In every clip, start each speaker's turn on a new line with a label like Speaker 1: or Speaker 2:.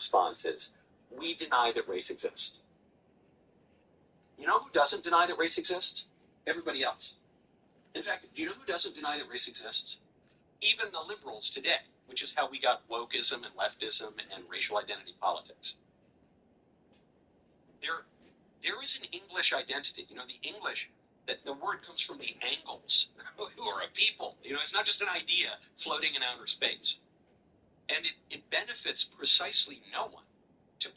Speaker 1: response is, we deny that race exists. You know who doesn't deny that race exists? Everybody else. In fact, do you know who doesn't deny that race exists? Even the liberals today, which is how we got wokeism and leftism and racial identity politics. There is an English identity. You know, the English, that the word comes from the Angles, who are a people. You know, it's not just an idea floating in outer space. And it benefits precisely no one to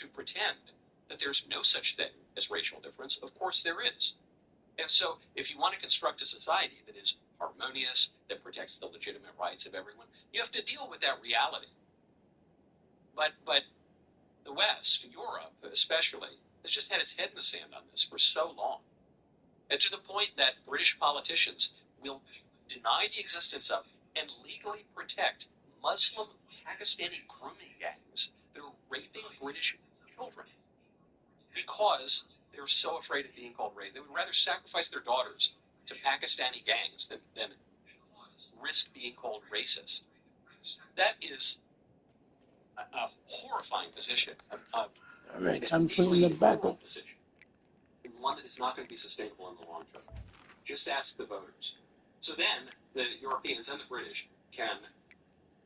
Speaker 1: pretend that there's no such thing as racial difference. Of course there is. And so if you want to construct a society that is harmonious, that protects the legitimate rights of everyone, you have to deal with that reality. But the West, Europe especially, has just had its head in the sand on this for so long. And to the point that British politicians will deny the existence of and legally protect Muslim Pakistani grooming gangs that are raping British children because they're so afraid of being called racist. They would rather sacrifice their daughters to Pakistani gangs than risk being called racist. That is a horrifying position.
Speaker 2: All right, I'm putting it back up.
Speaker 1: One that is not going to be sustainable in the long term. Just ask the voters. So then the Europeans and the British can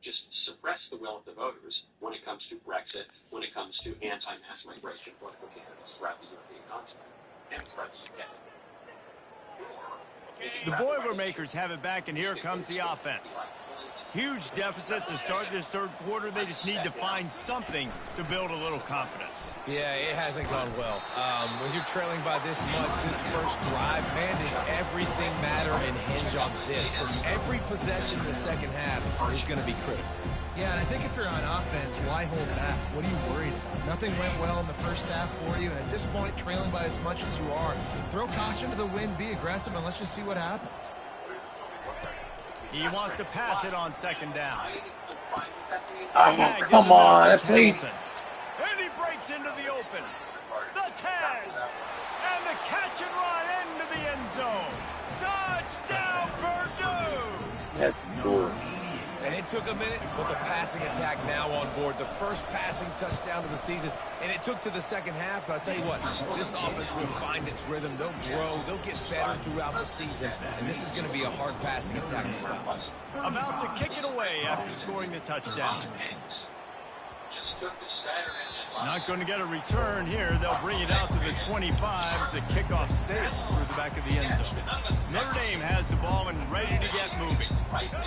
Speaker 1: just suppress the will of the voters when it comes to Brexit, when it comes to anti-mass migration political candidates throughout the European continent and throughout the UK.
Speaker 3: The Boilermakers have it back, and here comes the offense. Huge deficit to start this third quarter. They just need to find something to build a little confidence.
Speaker 4: Yeah, it hasn't gone well. When you're trailing by this much, this first drive, man, does everything matter and hinge on this. Because every possession in the second half is going to be critical.
Speaker 5: Yeah, and I think if you're on offense, why hold back? What are you worried about? Nothing went well in the first half for you, and at this point, trailing by as much as you are, throw caution to the wind, be aggressive, and let's just see what happens.
Speaker 3: He wants to pass it on second down.
Speaker 2: Oh, come on. That's late.
Speaker 3: And he breaks into the open. The tag. And the catch and run into the end zone. Touchdown, Purdue.
Speaker 2: That's cool.
Speaker 4: And it took a minute, but the passing attack now on board. The first passing touchdown of the season, and it took to the second half. But I'll tell you what, this offense will find its rhythm. They'll grow. They'll get better throughout the season. And this is going to be a hard passing attack to stop.
Speaker 3: About to kick it away after scoring the touchdown. Not going to get a return here. They'll bring it out to the 25 as the kickoff sails through the back of the end zone. Notre Dame has the ball and ready to get moving.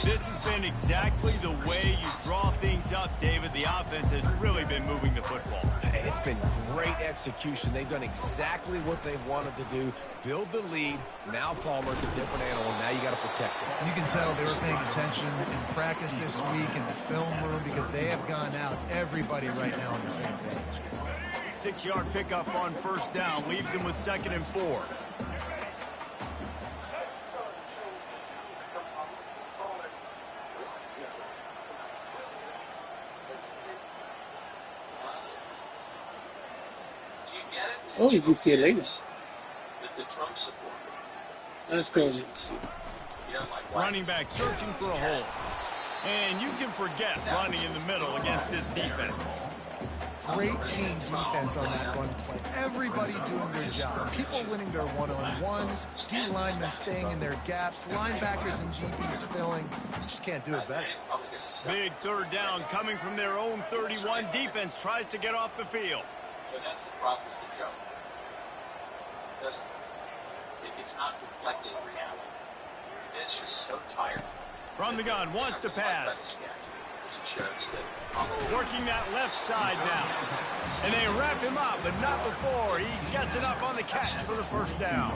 Speaker 3: This has been exactly the way you draw things up, David. The offense has really been moving the football.
Speaker 4: It's been great execution. They've done exactly what they've wanted to do. Build the lead. Now Palmer's a different animal. Now you got to protect him.
Speaker 5: You can tell they were paying attention in practice this week in the film room because they have gone out, everybody right now on the same page.
Speaker 3: 6-yard pickup on first down leaves them with 2nd and 4.
Speaker 2: Oh, you can see it later.
Speaker 1: The Trump support.
Speaker 2: Let's go.
Speaker 3: Running back searching for a hole. And you can forget running in the middle against this defense.
Speaker 5: Great team defense on that run play. Everybody doing their job. People winning their one-on-ones, D linemen staying in their gaps, linebackers and GBs filling. You just can't do it better.
Speaker 3: Big third down coming from their own 31. Defense tries to get off the field.
Speaker 1: But that's the problem with the joke. It's not reflecting reality. It's just so tired.
Speaker 3: From the gun, wants to pass.
Speaker 1: This shows that
Speaker 3: working that left side now. And they wrap him up, but not before he gets enough on the catch for the first down.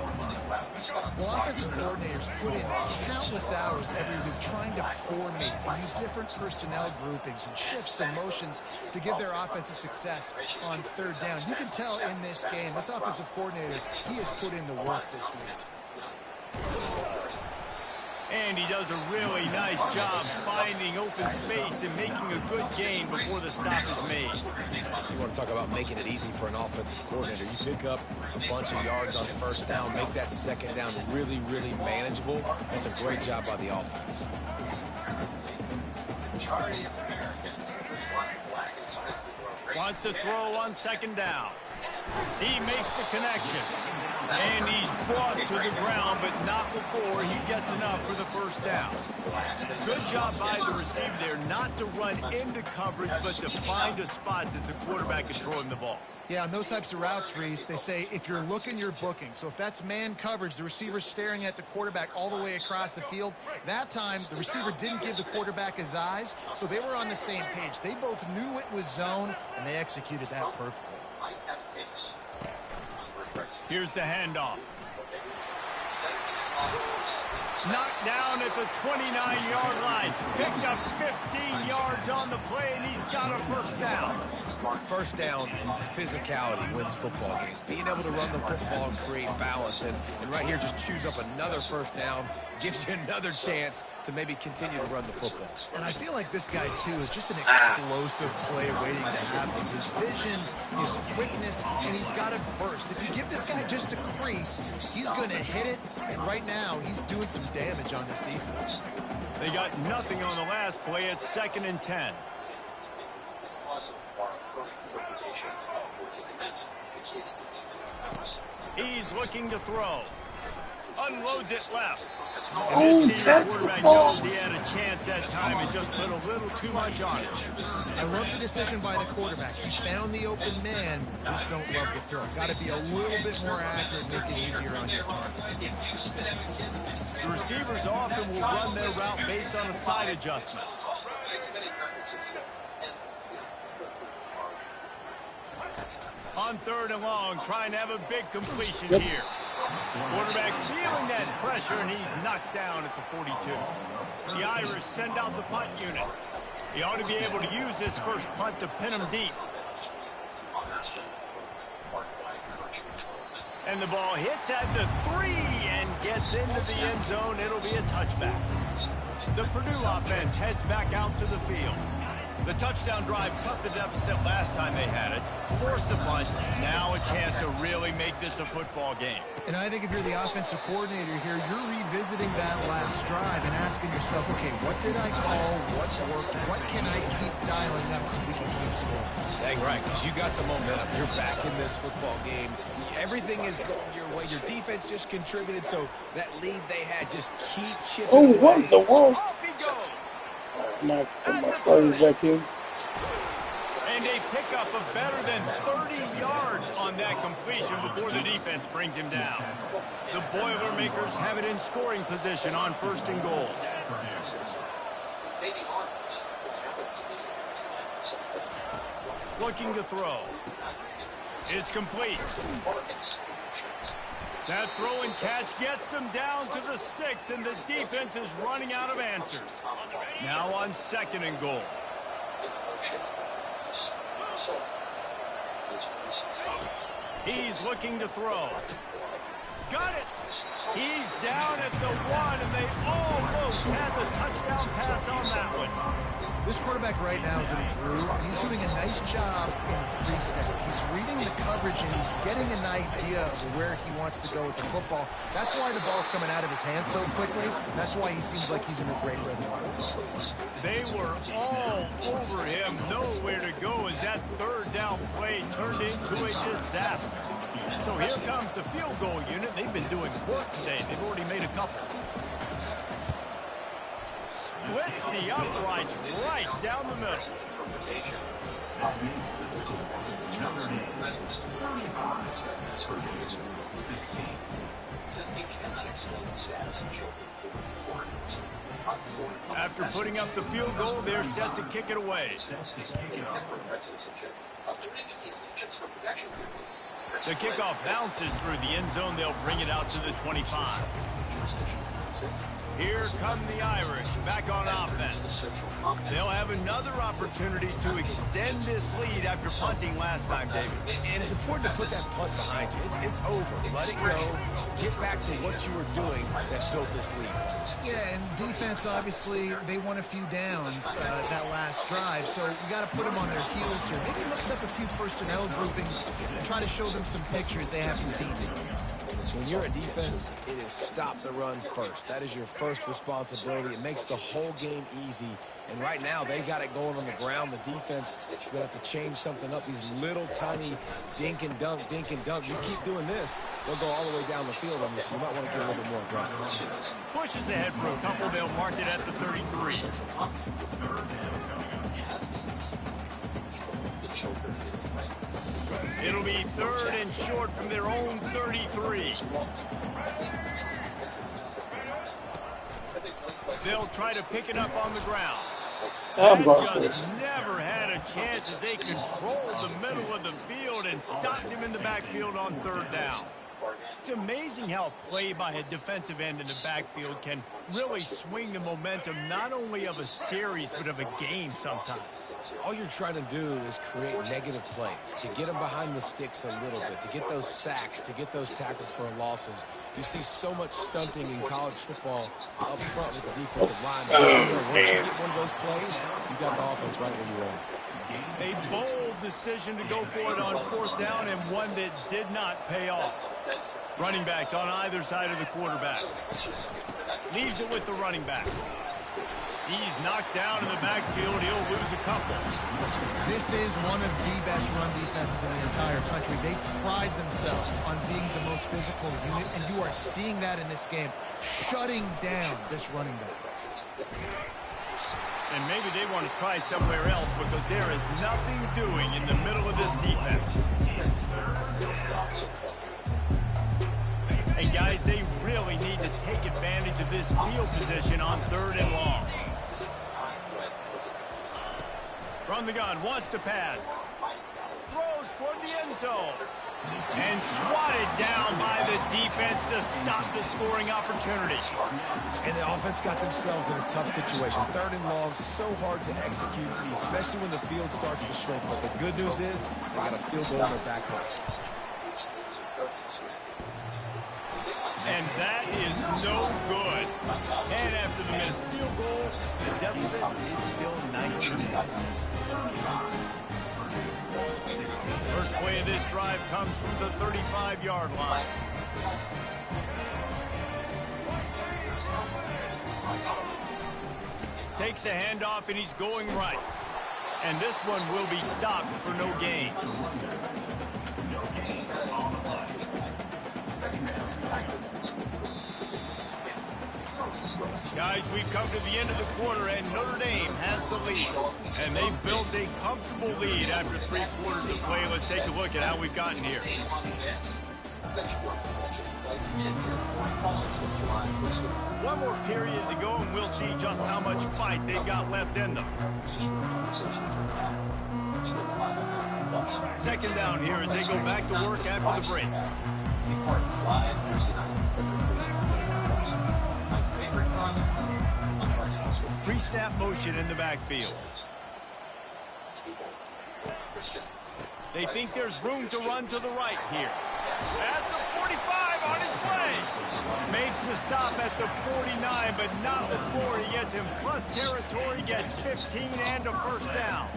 Speaker 5: Well, offensive coordinators put in countless hours every week trying to formate and use different personnel groupings and shifts and motions to give their offense a success on third down. You can tell in this game, this offensive coordinator, he has put in the work this week.
Speaker 3: And he does a really nice job finding open space and making a good gain before the stop is made.
Speaker 4: You want to talk about making it easy for an offensive coordinator. You pick up a bunch of yards on first down, make that second down really, really manageable. That's a great job by the offense.
Speaker 1: The majority of Americans want black and
Speaker 3: Wants to throw on second down. He makes the connection. And he's brought to the ground, but not before he gets enough for the first down. Good job by the receiver there not to run into coverage, but to find a spot that the quarterback can throw him the ball.
Speaker 5: Yeah, on those types of routes, Reese, they say if you're looking, you're booking. So if that's man coverage, the receiver's staring at the quarterback all the way across the field. That time, the receiver didn't give the quarterback his eyes, so they were on the same page. They both knew it was zone, and they executed that perfectly.
Speaker 3: Here's the handoff. Knocked down at the 29-yard line. Picked up 15 yards on the play, and he's got a first down.
Speaker 4: First down, physicality wins football games. Being able to run the football and create balance, and right here just choose up another first down, gives you another chance to maybe continue to run the football.
Speaker 5: And I feel like this guy, too, is just an explosive play waiting to happen. His vision, his quickness, and he's got a burst. If you give this guy just a crease, he's going to hit it, and right now he's doing some damage on this defense.
Speaker 3: They got nothing on the last play. It's 2nd and 10. He's looking to throw. Unloads it left. And this quarterback knows he had a chance that time and just put a little too much on it.
Speaker 5: I love the decision by the quarterback. He found the open man, just don't love the throw. Got to be a little bit more accurate, make it easier on your target.
Speaker 3: The receivers often will run their route based on a side adjustment. On 3rd and long, trying to have a big completion here. Quarterback feeling that pressure, and he's knocked down at the 42. The Irish send out the punt unit. He ought to be able to use this first punt to pin him deep. And the ball hits at the 3 and gets into the end zone. It'll be a touchback. The Purdue offense heads back out to the field. The touchdown drive cut the deficit last time they had it, forced the punt. Now a chance to really make this a football game.
Speaker 5: And I think if you're the offensive coordinator here, you're revisiting that last drive and asking yourself, okay, what did I call? What worked? What can I keep dialing up so we can keep scoring?
Speaker 4: Dang right, because you got the momentum. You're back in this football game. Everything is going your way. Your defense just contributed, so that lead they had, just keep chipping away.
Speaker 2: What in the world?
Speaker 3: Off he goes.
Speaker 2: My starters back here.
Speaker 3: And a pickup of better than 30 yards on that completion before the defense brings him down. The Boilermakers have it in scoring position on 1st and goal. Looking to throw. It's complete. That throw and catch gets them down to the 6, and the defense is running out of answers. Now on 2nd and goal. He's looking to throw. Got it. He's down at the 1, and they almost had the touchdown pass on that one.
Speaker 5: This quarterback right now is in a groove. He's doing a nice job in pre-snap. He's reading the coverage, and he's getting an idea of where he wants to go with the football. That's why the ball's coming out of his hands so quickly. That's why he seems like he's in a great rhythm.
Speaker 3: They were all over him, nowhere to go as that 3rd down play turned into a disaster. So here comes the field goal unit. They've been doing work today. They've already made a couple. Splits the uprights right down the middle. After putting up the field goal, they're set to kick it away. The kickoff bounces through the end zone. They'll bring it out to the 25. Here come the Irish back on offense. They'll have another opportunity to extend this lead after punting last time, David.
Speaker 4: And it's important to put that punt behind you. It's over. Let it go. Get back to what you were doing that built this lead.
Speaker 5: Yeah, and defense, obviously, they won a few downs that last drive, so you got to put them on their heels here. Maybe mix up a few personnel groupings and try to show them some pictures they haven't seen.
Speaker 4: When you're a defense, it is stop the run first. That is your first responsibility. It makes the whole game easy. And right now, they got it going on the ground. The defense is going to have to change something up. These little tiny dink and dunk, dink and dunk. You keep doing this, they'll go all the way down the field on you, so you might want to get a little bit more aggressive.
Speaker 3: Pushes ahead for a couple. They'll mark it at the 33. It'll be 3rd and short from their own 33. They'll try to pick it up on the ground.
Speaker 2: I'm going
Speaker 3: And
Speaker 2: for
Speaker 3: just
Speaker 2: it.
Speaker 3: never had a chance as they controlled the middle of the field and stopped him in the backfield on 3rd down. It's amazing how play by a defensive end in the backfield can really swing the momentum not only of a series but of a game sometimes.
Speaker 4: All you're trying to do is create negative plays, to get them behind the sticks a little bit, to get those sacks, to get those tackles for losses. You see so much stunting in college football up front with the defensive line. Because you know, once you get one of those plays, you got the offense right where you want.
Speaker 3: A bold decision to go for it on 4th down and one that did not pay off. Running backs on either side of the quarterback. Leaves it with the running back. He's knocked down in the backfield. He'll lose a couple.
Speaker 5: This is one of the best run defenses in the entire country. They pride themselves on being the most physical unit, and you are seeing that in this game, shutting down this running back.
Speaker 3: And maybe they want to try somewhere else because there is nothing doing in the middle of this defense. And guys, they really need to take advantage of this field position on 3rd and long. From the gun, wants to pass. Throws toward the end zone. And swatted down by the defense to stop the scoring opportunity.
Speaker 4: And the offense got themselves in a tough situation. 3rd and long, so hard to execute, especially when the field starts to shrink. But the good news is they got a field goal in their back pocket.
Speaker 3: And that is no good. And after the missed field goal, the deficit is still 19. First play of this drive comes from the 35-yard line. Takes the handoff and he's going right. And this one will be stopped for no gain. Guys, we've come to the end of the quarter, and Notre Dame has the lead. And they've built a comfortable lead after 3 quarters of play. Let's take a look at how we've gotten here. One more period to go, and we'll see just how much fight they've got left in them. 2nd down here as they go back to work after the break. Pre-snap motion in the backfield. They think there's room to run to the right here. At the 45 on his way. Makes the stop at the 49, but not before he gets in plus territory, gets 15 and a 1st down.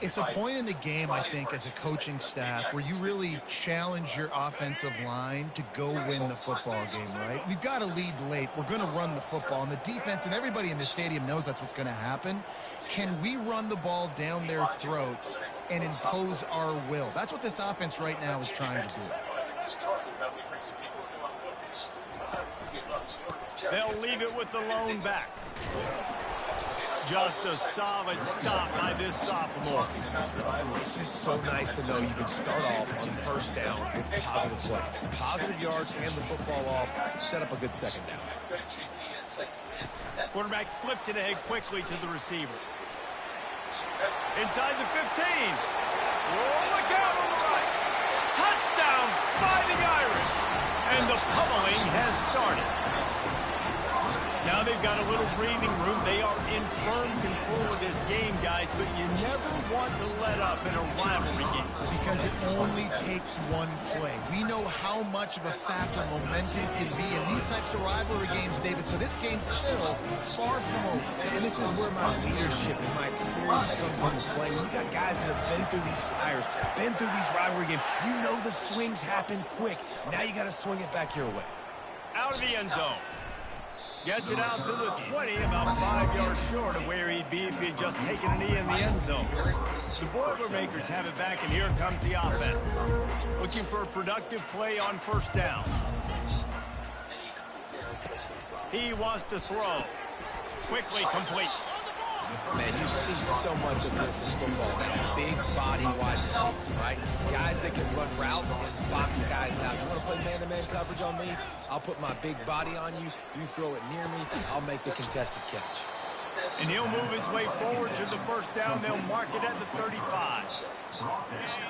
Speaker 5: It's a point in the game, I think, as a coaching staff where you really challenge your offensive line to go win the football game, right? We've got to lead late. We're going to run the football. And the defense and everybody in the stadium knows that's what's going to happen. Can we run the ball down their throats and impose our will? That's what this offense right now is trying to do.
Speaker 3: They'll leave it with the lone back. Just a solid stop by this sophomore.
Speaker 4: It's just so nice to know you can start off on 1st down with positive plays. Positive yards, hand the football off, set up a good 2nd down.
Speaker 3: Quarterback flips it ahead quickly to the receiver. Inside the 15. Oh, look out on the right. Touchdown, Fighting Irish. And the pummeling has started. Now they've got a little breathing room. They are in firm control of this game, guys, but you never want to let up in a rivalry game.
Speaker 5: Because it only takes one play. We know how much of a factor momentum can be in these types of rivalry games, David, so this game's still far from over.
Speaker 4: And this is where my leadership and my experience comes into play. You got guys that have been through these fires, been through these rivalry games. You know the swings happen quick. Now you got to swing it back your way.
Speaker 3: Out of the end zone. Gets it out to the 20, about 5 yards short of where he'd be if he had just taken a knee in the end zone. The Boilermakers have it back, and here comes the offense. Looking for a productive play on first down. He wants to throw. Quickly complete.
Speaker 4: Man, you see so much of this in football. That big body wide receiver, right? Guys that can run routes and box guys out. You want to play man-to-man coverage on me? I'll put my big body on you. You throw it near me, I'll make the contested catch.
Speaker 3: And he'll move his way forward to the first down. They'll mark it at the 35.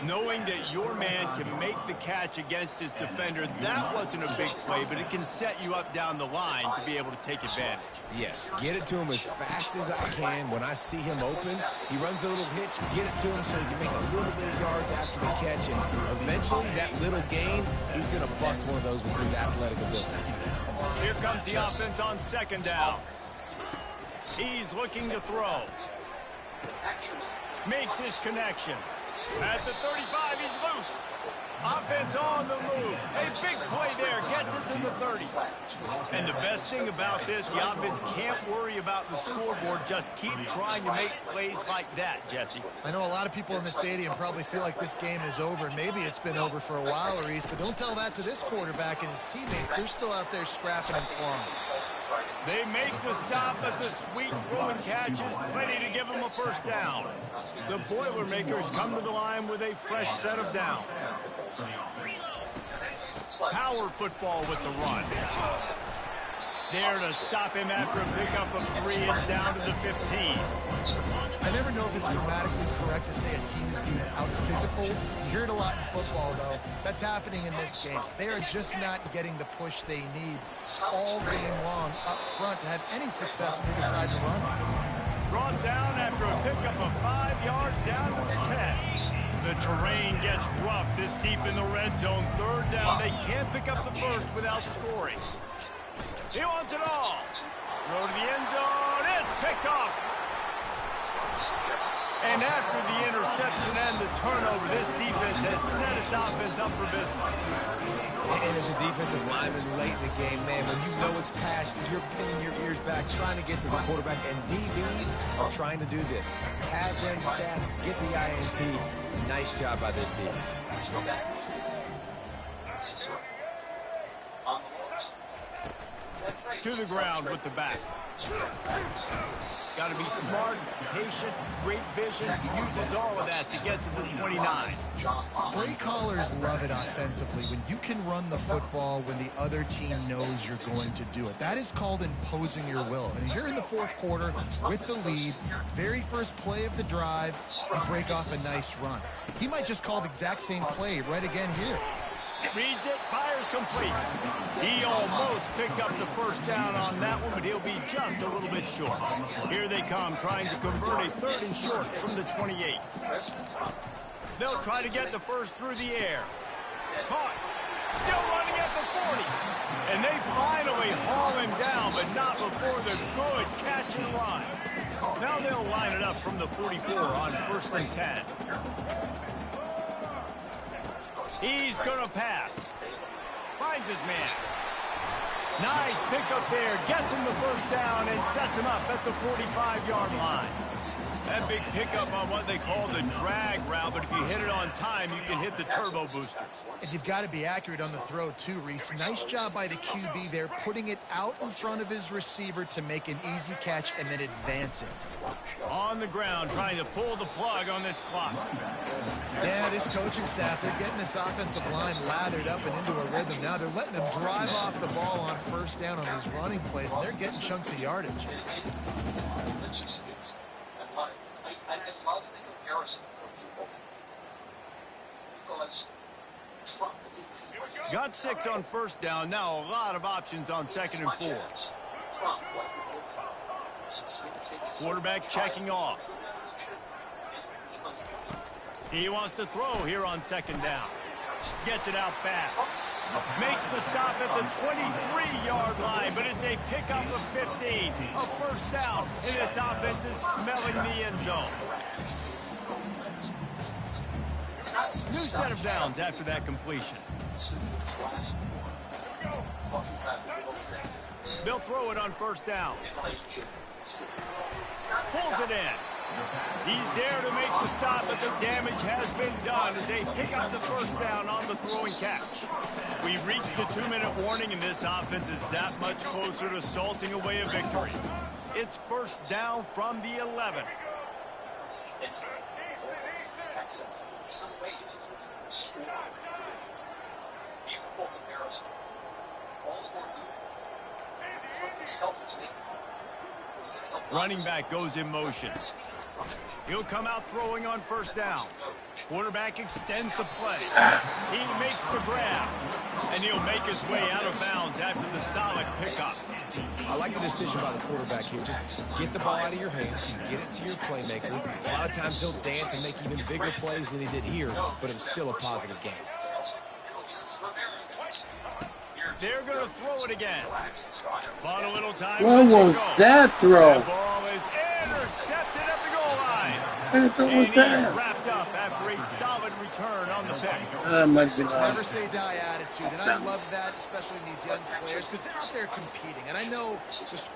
Speaker 3: Knowing that your man can make the catch against his defender, that wasn't a big play, but it can set you up down the line to be able to take advantage.
Speaker 4: Yes, get it to him as fast as I can. When I see him open, he runs the little hitch, get it to him so you make a little bit of yards after the catch, and eventually that little gain, he's going to bust one of those with his athletic ability.
Speaker 3: Here comes the offense on second down. He's looking to throw. Makes his connection. At the 35, he's loose. Offense on the move. A big play there. Gets it to the 30. And the best thing about this, the offense can't worry about the scoreboard. Just keep trying to make plays like that, Jesse.
Speaker 5: I know a lot of people in the stadium probably feel like this game is over. Maybe it's been over for a while, Reese, but don't tell that to this quarterback and his teammates. They're still out there scrapping and clawing.
Speaker 3: They make the stop, but the sweet rolling catch is ready to give them a first down. The Boilermakers come to the line with a fresh set of downs. Power football with the run. There to stop him after a pickup of 3. It's down to the 15.
Speaker 5: I never know if it's grammatically correct to say a team is being out-physical. You hear it a lot in football, though. That's happening in this game. They are just not getting the push they need all game long up front to have any success when they decide to run.
Speaker 3: Brought down after a pickup of 5 yards down to the 10. The terrain gets rough this deep in the red zone. Third down. They can't pick up the first without scoring. He wants it all. Throw to the end zone. It's picked off. And after the interception and the turnover, this defense has set its offense up for business.
Speaker 4: And as a defensive lineman late in the game, man, when you know it's past, you're pinning your ears back, trying to get to the quarterback, and DBs are trying to do this. Pad them stats, get the INT. Nice job by this defense.
Speaker 3: To the ground with the back. Got to be smart, patient, great vision. Uses all of that to get to the 29.
Speaker 5: Play callers love it offensively when you can run the football when the other team knows you're going to do it. That is called imposing your will. And here in the fourth quarter with the lead, very first play of the drive, you break off a nice run. He might just call the exact same play right again here.
Speaker 3: Reads it, fires complete. He almost picked up the first down on that one, but he'll be just a little bit short. Here they come, trying to convert a 3rd and short from the 28. They'll try to get the first through the air. Caught. Still running at the 40. And they finally haul him down, but not before the good catch and run. Now they'll line it up from the 44 on 1st and 10. He's going to pass. Finds his man. Nice pickup there. Gets him the first down and sets him up at the 45-yard line. That big pickup on what they call the drag route, but if you hit it on time, you can hit the turbo boosters.
Speaker 5: And you've got to be accurate on the throw, too, Reese. Nice job by the QB there, putting it out in front of his receiver to make an easy catch and then advance it.
Speaker 3: On the ground, trying to pull the plug on this clock.
Speaker 5: Yeah, this coaching staff, they're getting this offensive line lathered up and into a rhythm now. They're letting them drive off the ball on first down on these running plays, and they're getting chunks of yardage.
Speaker 1: I love the comparison from people because
Speaker 3: Got 6 on first down. Now a lot of options on 2nd and 4. Quarterback checking off. He wants to throw here on second down. Gets it out fast. Makes the stop at the 23-yard line, but it's a pickup of 15. A first down, and this offense is smelling the end zone. New set of downs after that completion. They'll throw it on first down. Pulls it in. He's there to make the stop, but the damage has been done as they pick up the first down on the throwing catch. We've reached the 2-minute warning, and this offense is that much closer to salting away a victory. It's first down from the 11.
Speaker 1: In some ways, score beautiful comparison. All the more it's like himself is making.
Speaker 3: Running back goes in motion. He'll come out throwing on first down. Quarterback extends the play. He makes the grab. And he'll make his way out of bounds after the solid pickup.
Speaker 4: I like the decision by the quarterback here. Just get the ball out of your hands, get it to your playmaker. A lot of times he'll dance and make even bigger plays than he did here, but it was still a positive game.
Speaker 3: They're going to throw it again. Bought a little time.
Speaker 2: What was that throw?
Speaker 3: The ball is intercepted at the goal line.
Speaker 2: What was that?
Speaker 3: Wrapped up after a solid return on the pick.
Speaker 5: Never say die attitude, and I love that, especially in these young players, because they're out there competing. And I know just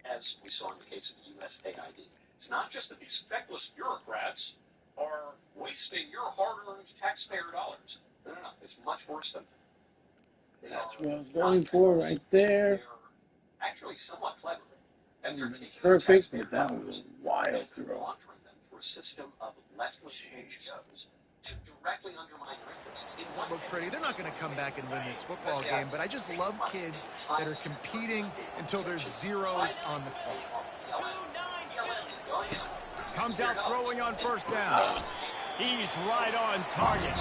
Speaker 1: as we saw in the case of the USAID, it's not just that these feckless bureaucrats are wasting your hard-earned taxpayer dollars. No, it's much worse than that.
Speaker 2: That's what I was going for right there.
Speaker 1: They're actually somewhat clever. And they're taking
Speaker 2: Perfect, but that was a wild throw.
Speaker 1: laundering them through a system of left-wing NGOs to directly undermine their interests.
Speaker 5: look pretty. They're not going to come back and win this football game, but I just love kids that are competing until there's zeros on the clock.
Speaker 3: Comes out throwing on first down. He's right on target.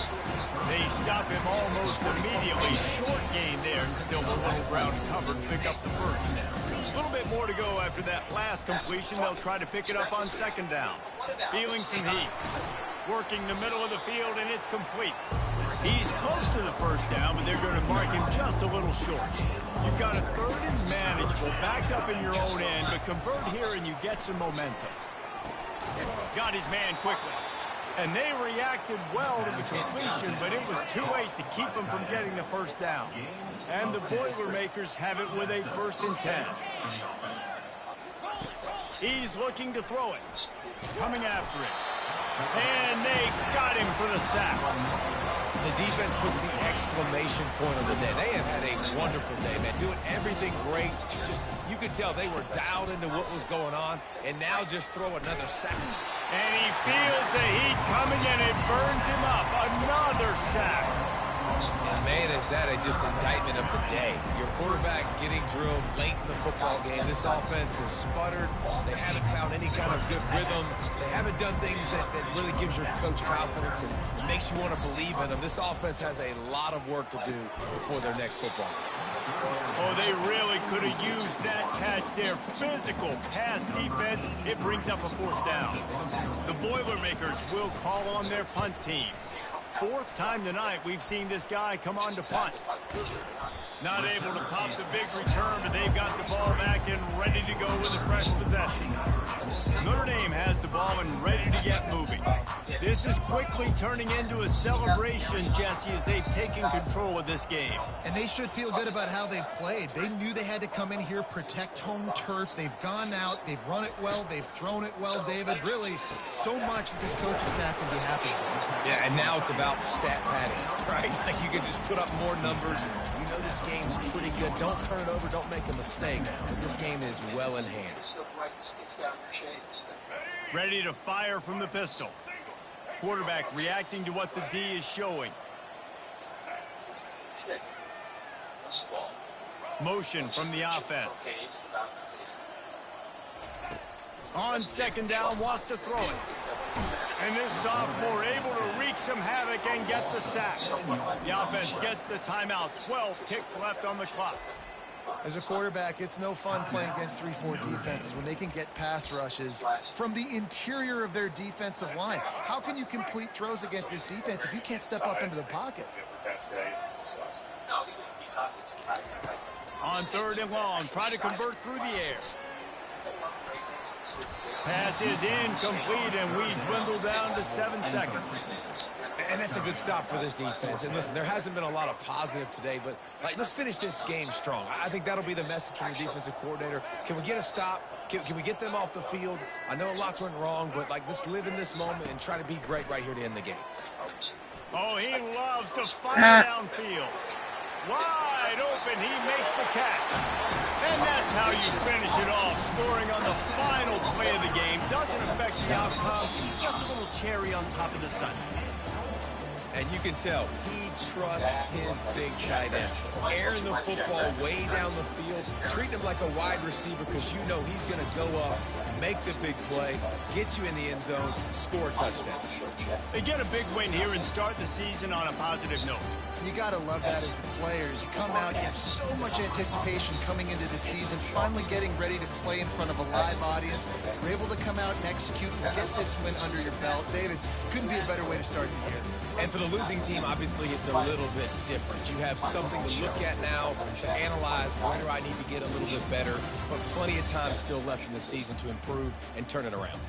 Speaker 3: They stop him almost immediately. Short gain there, and still a little ground covered to pick up the first. A little bit more to go after that last completion. They'll try to pick it up on second down. Feeling some heat. Working the middle of the field, and it's complete. He's close to the first down, but they're going to mark him just a little short. You've got a third and manageable, backed up in your own end, but convert here and you get some momentum. Got his man quickly. And they reacted well to the completion, but it was too late to keep them from getting the first down. And the Boilermakers have it with a 1st and 10. He's looking to throw it. Coming after it. And they got him for the sack.
Speaker 4: The defense puts the exclamation point on the day. They have had a wonderful day, man. Doing everything great. Just, you could tell they were dialed into what was going on. And now just throw another sack.
Speaker 3: And he feels the heat coming, and it burns him up. Another sack.
Speaker 4: And, man, is that just indictment of the day. Your quarterback getting drilled late in the football game. This offense has sputtered. They haven't found any kind of good rhythm. They haven't done things that really gives your coach confidence and makes you want to believe in them. This offense has a lot of work to do before their next football game.
Speaker 3: Oh, they really could have used that catch there. Physical pass defense. It brings up a 4th down. The Boilermakers will call on their punt team. 4th time tonight we've seen this guy come on to punt. Not able to pop the big return, but they've got the ball back and ready to go with a fresh possession. Notre Dame has the ball and ready to get moving. This is quickly turning into a celebration, Jesse, as they've taken control of this game.
Speaker 5: And they should feel good about how they've played. They knew they had to come in here, protect home turf. They've gone out, they've run it well, they've thrown it well, David. Really, so much that this coaching staff can be happy with.
Speaker 4: Yeah, and now it's about stat padding, right? Like you can just put up more numbers. You know this game's pretty good. Don't turn it over. Don't make a mistake. This game is well in hand.
Speaker 3: Ready to fire from the pistol. Quarterback reacting to what the D is showing. Motion from the offense. On second down, wants to throw it. And this sophomore able to wreak some havoc and get the sack. The offense gets the timeout. 12 ticks left on the clock.
Speaker 5: As a quarterback, it's no fun playing against 3-4 defenses when they can get pass rushes from the interior of their defensive line. How can you complete throws against this defense if you can't step up into the pocket?
Speaker 3: On 3rd and long, try to convert through the air. Pass is incomplete, and we dwindle down to 7 seconds.
Speaker 4: And that's a good stop for this defense. And listen, there hasn't been a lot of positive today, but let's finish this game strong. I think that'll be the message from the defensive coordinator. Can we get a stop? Can we get them off the field? I know lots went wrong, but let's live in this moment and try to be great right here to end the game.
Speaker 3: Oh, he loves to fire downfield. Wide open, he makes the catch. And that's how you finish it off, scoring on the final play of the game. Doesn't affect the outcome, just a little cherry on top of the sundae.
Speaker 4: And you can tell he trusts his big tight end. Airing the football way down the field, treating him like a wide receiver because you know he's going to go up, make the big play, get you in the end zone, score a touchdown.
Speaker 3: They get a big win here and start the season on a positive note.
Speaker 5: You got to love that as the players. You come out, you have so much anticipation coming into the season, finally getting ready to play in front of a live audience. You're able to come out and execute and get this win under your belt. David, couldn't be a better way to start the year.
Speaker 4: And for the losing team, obviously, it's a little bit different. You have something to look at now, to analyze, where do I need to get a little bit better, but plenty of time still left in the season to improve and turn it around.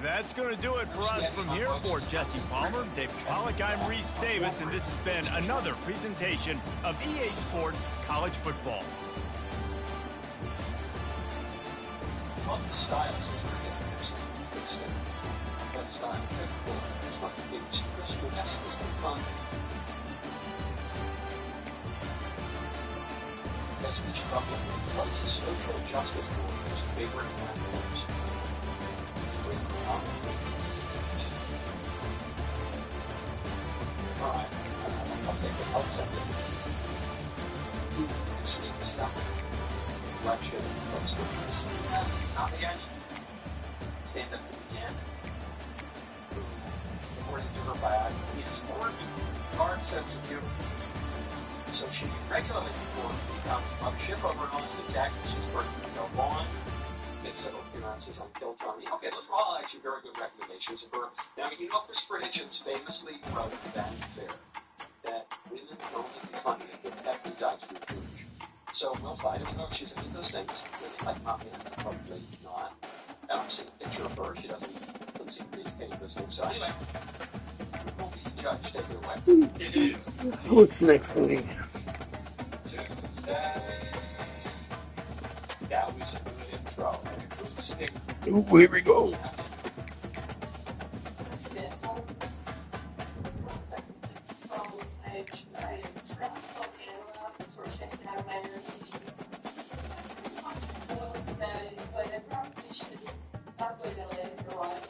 Speaker 3: That's going to do it for us from here. For Jesse Palmer, David Pollack, I'm Reese Davis, and this has been another presentation of EA Sports College Football.
Speaker 1: Love the styles is ridiculous. That style, very cool. There's not the big school messages fun. Message from what is the social justice warrior's favorite platforms? Alright, I'll take it. I'll accept it. This is the second election from Switchers. Not the end. Stand up to the end. According to her biography, has more dark sense of humor. So she regularly performed on a ship over in Austin, Texas. She's working with no lawn. Gets several appearances on Kill Tony. Okay, those were all actually very good recommendations of her. Now, you know, Christopher Hitchens famously wrote in Vanity Fair that women can only be funny if they're heavily dyked through courage. So we'll find. I don't know if she's any of those things. Really, like not me, probably not. I don't see a picture of her. She doesn't seem to be any of those things. So anyway, we'll be the judge. Take it away. It is.
Speaker 2: What's next week?
Speaker 1: Tuesday. That was a good intro, and a good stick.
Speaker 2: Ooh, here we go.
Speaker 6: But I probably should not go to LA for a while.